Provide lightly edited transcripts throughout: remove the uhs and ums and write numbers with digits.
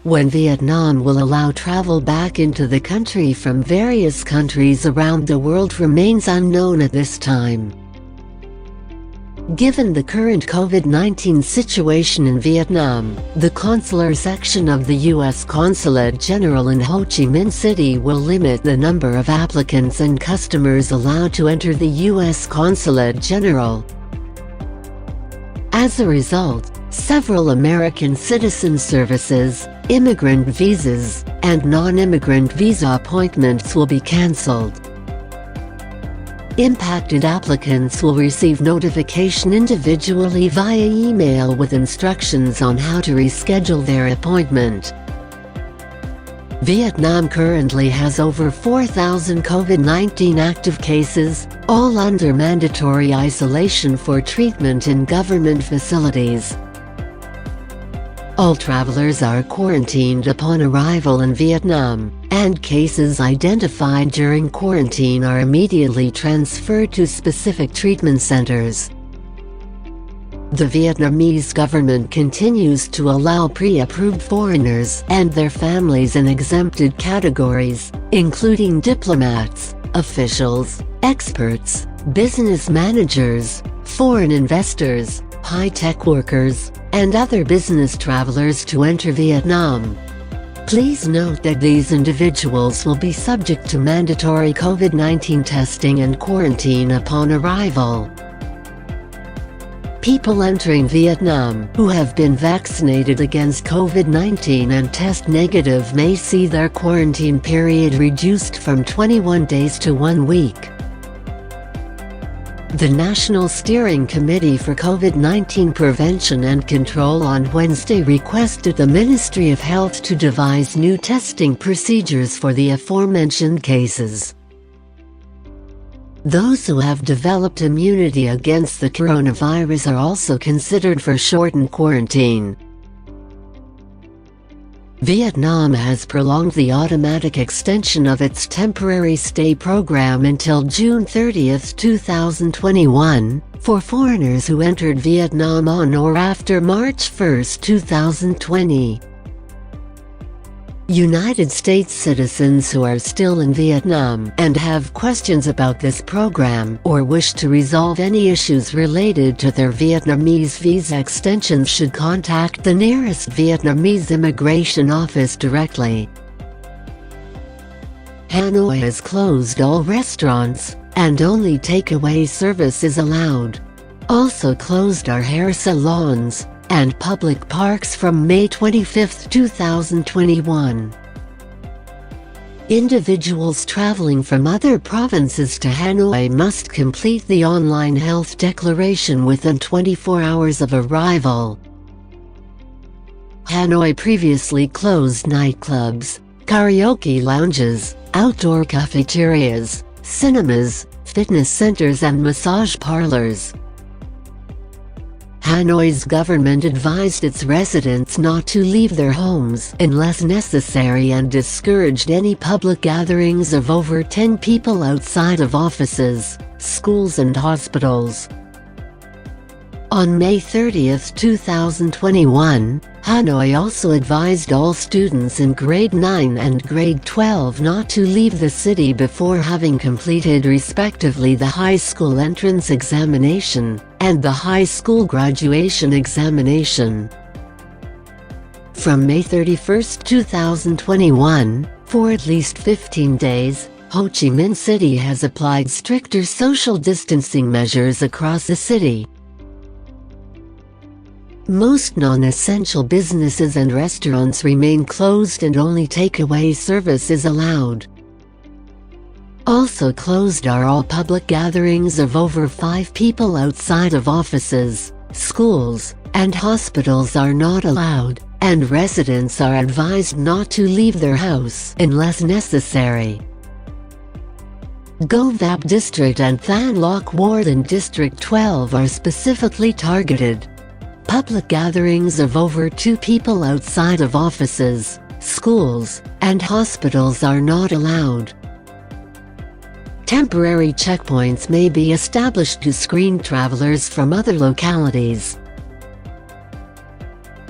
when Vietnam will allow travel back into the country from various countries around the world remains unknown at this time. Given the current COVID-19 situation in Vietnam, the consular section of the U.S. Consulate General in Ho Chi Minh City will limit the number of applicants and customers allowed to enter the U.S. Consulate General. As a result, several American citizen services, immigrant visas, and non-immigrant visa appointments will be cancelled. Impacted applicants will receive notification individually via email with instructions on how to reschedule their appointment. Vietnam currently has over 4,000 COVID-19 active cases, all under mandatory isolation for treatment in government facilities. All travelers are quarantined upon arrival in Vietnam, and cases identified during quarantine are immediately transferred to specific treatment centers. The Vietnamese government continues to allow pre-approved foreigners and their families in exempted categories, including diplomats, officials, experts, business managers, foreign investors, high-tech workers, and other business travelers to enter Vietnam. Please note that these individuals will be subject to mandatory COVID-19 testing and quarantine upon arrival. People entering Vietnam who have been vaccinated against COVID-19 and test negative may see their quarantine period reduced from 21 days to 1 week. The National Steering Committee for COVID-19 Prevention and Control on Wednesday requested the Ministry of Health to devise new testing procedures for the aforementioned cases. Those who have developed immunity against the coronavirus are also considered for shortened quarantine. Vietnam has prolonged the automatic extension of its temporary stay program until June 30, 2021, for foreigners who entered Vietnam on or after March 1, 2020. United States citizens who are still in Vietnam and have questions about this program or wish to resolve any issues related to their Vietnamese visa extensions should contact the nearest Vietnamese immigration office directly. Hanoi has closed all restaurants, and only takeaway service is allowed. Also closed are hair salons and public parks from May 25, 2021. Individuals traveling from other provinces to Hanoi must complete the online health declaration within 24 hours of arrival. Hanoi previously closed nightclubs, karaoke lounges, outdoor cafeterias, cinemas, fitness centers and massage parlors. Hanoi's government advised its residents not to leave their homes unless necessary and discouraged any public gatherings of over 10 people outside of offices, schools and hospitals. On May 30, 2021, Hanoi also advised all students in grade 9 and grade 12 not to leave the city before having completed respectively the high school entrance examination and the high school graduation examination. From May 31, 2021, for at least 15 days, Ho Chi Minh City has applied stricter social distancing measures across the city. Most non-essential businesses and restaurants remain closed and only takeaway service is allowed. Also closed are all public gatherings of over 5 people outside of offices, schools, and hospitals are not allowed, and residents are advised not to leave their house unless necessary. Go Vap District and Than Loc Ward in District 12 are specifically targeted. Public gatherings of over 2 people outside of offices, schools, and hospitals are not allowed. Temporary checkpoints may be established to screen travelers from other localities.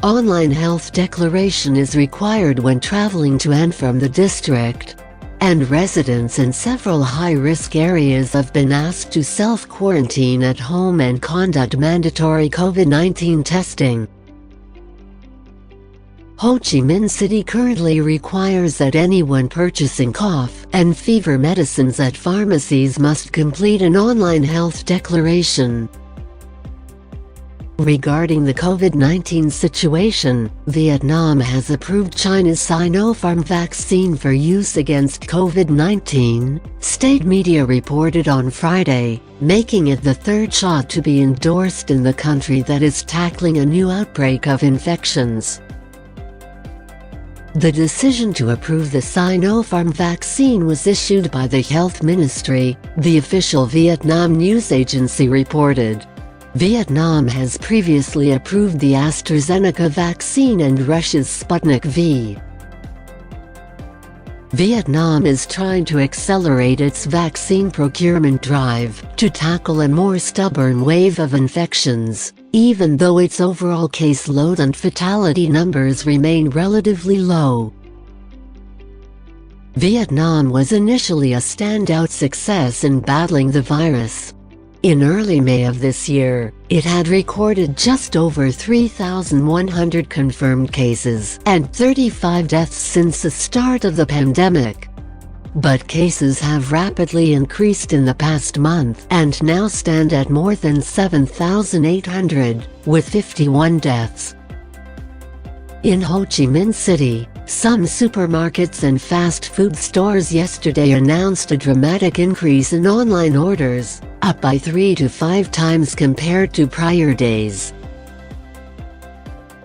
Online health declaration is required when traveling to and from the district, and residents in several high-risk areas have been asked to self-quarantine at home and conduct mandatory COVID-19 testing. Ho Chi Minh City currently requires that anyone purchasing cough and fever medicines at pharmacies must complete an online health declaration. Regarding the COVID-19 situation, Vietnam has approved China's Sinopharm vaccine for use against COVID-19, state media reported on Friday, making it the third shot to be endorsed in the country that is tackling a new outbreak of infections. The decision to approve the Sinopharm vaccine was issued by the Health Ministry, the official Vietnam news agency reported. Vietnam has previously approved the AstraZeneca vaccine and Russia's Sputnik V. Vietnam is trying to accelerate its vaccine procurement drive to tackle a more stubborn wave of infections, even though its overall caseload and fatality numbers remain relatively low. Vietnam was initially a standout success in battling the virus. In early May of this year, it had recorded just over 3,100 confirmed cases and 35 deaths since the start of the pandemic. But cases have rapidly increased in the past month and now stand at more than 7,800, with 51 deaths. In Ho Chi Minh City, some supermarkets and fast food stores yesterday announced a dramatic increase in online orders, up by 3 to 5 times compared to prior days.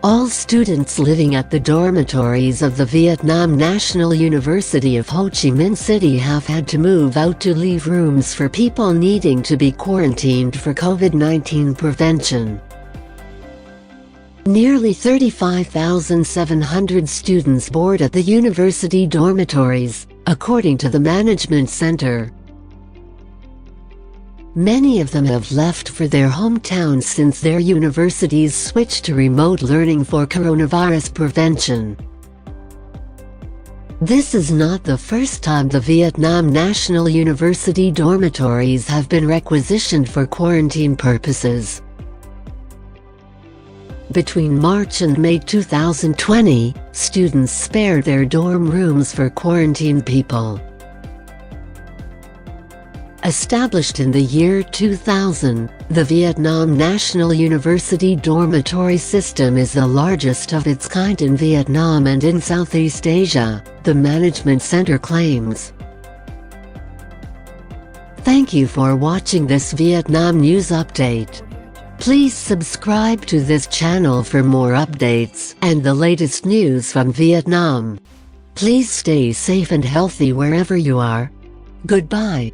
All students living at the dormitories of the Vietnam National University of Ho Chi Minh City have had to move out to leave rooms for people needing to be quarantined for COVID-19 prevention. Nearly 35,700 students board at the university dormitories, according to the management center. Many of them have left for their hometowns since their universities switched to remote learning for coronavirus prevention. This is not the first time the Vietnam National University dormitories have been requisitioned for quarantine purposes. Between March and May 2020, students spared their dorm rooms for quarantined people. Established in the year 2000, the Vietnam National University dormitory system is the largest of its kind in Vietnam and in Southeast Asia, the management center claims. Thank you for watching this Vietnam news update. Please subscribe to this channel for more updates and the latest news from Vietnam. Please stay safe and healthy wherever you are. Goodbye.